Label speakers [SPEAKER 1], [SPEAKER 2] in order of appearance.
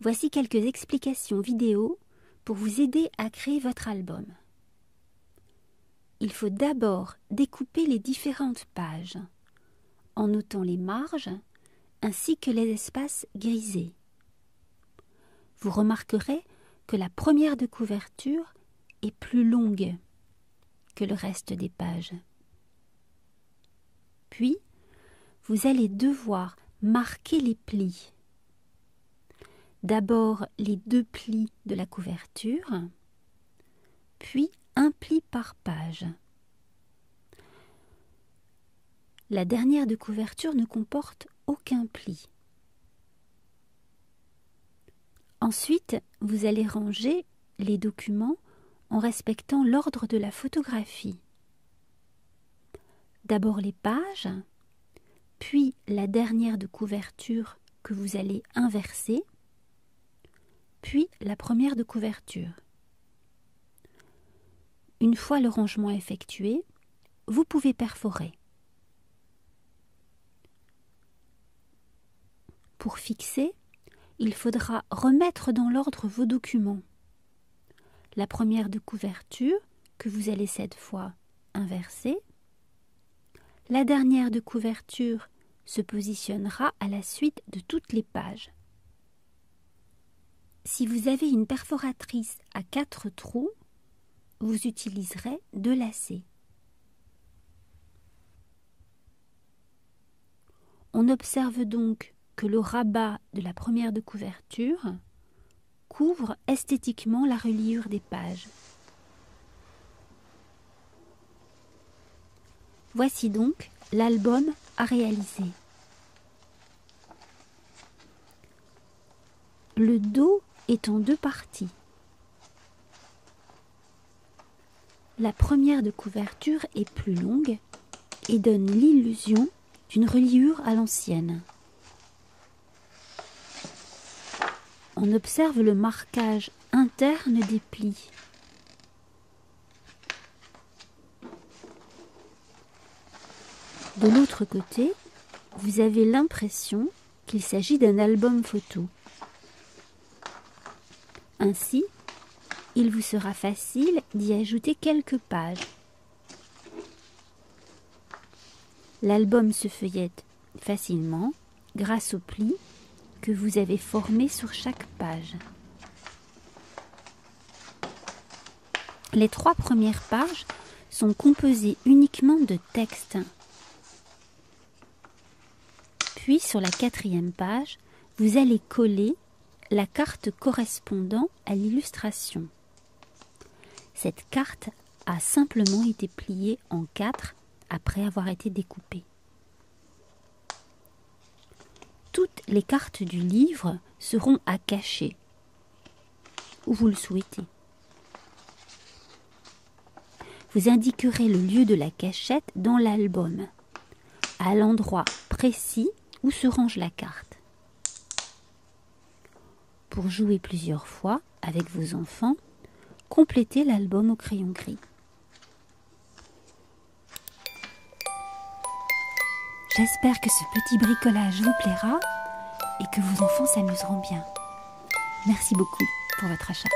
[SPEAKER 1] Voici quelques explications vidéo pour vous aider à créer votre album. Il faut d'abord découper les différentes pages en notant les marges ainsi que les espaces grisés. Vous remarquerez que la première de couverture est plus longue que le reste des pages. Puis, vous allez devoir marquer les plis. D'abord les 2 plis de la couverture, puis un pli par page. La dernière de couverture ne comporte aucun pli. Ensuite, vous allez ranger les documents en respectant l'ordre de la photographie. D'abord les pages, puis la dernière de couverture que vous allez inverser, puis la première de couverture. Une fois le rangement effectué, vous pouvez perforer. Pour fixer, il faudra remettre dans l'ordre vos documents. La première de couverture, que vous allez cette fois inverser. La dernière de couverture se positionnera à la suite de toutes les pages. Si vous avez une perforatrice à 4 trous, vous utiliserez 2 lacets. On observe donc que le rabat de la première de couverture couvre esthétiquement la reliure des pages. Voici donc l'album à réaliser. Le dos est en 2 parties. La première de couverture est plus longue et donne l'illusion d'une reliure à l'ancienne. On observe le marquage interne des plis. De l'autre côté, vous avez l'impression qu'il s'agit d'un album photo. Ainsi, il vous sera facile d'y ajouter quelques pages. L'album se feuillette facilement grâce aux plis que vous avez formés sur chaque page. Les 3 premières pages sont composées uniquement de texte. Puis sur la 4e page, vous allez coller la carte correspondant à l'illustration. Cette carte a simplement été pliée en 4 après avoir été découpée. Toutes les cartes du livre seront à cacher, où vous le souhaitez. Vous indiquerez le lieu de la cachette dans l'album, à l'endroit précis où se range la carte. Pour jouer plusieurs fois avec vos enfants, complétez l'album au crayon gris. J'espère que ce petit bricolage vous plaira et que vos enfants s'amuseront bien. Merci beaucoup pour votre achat.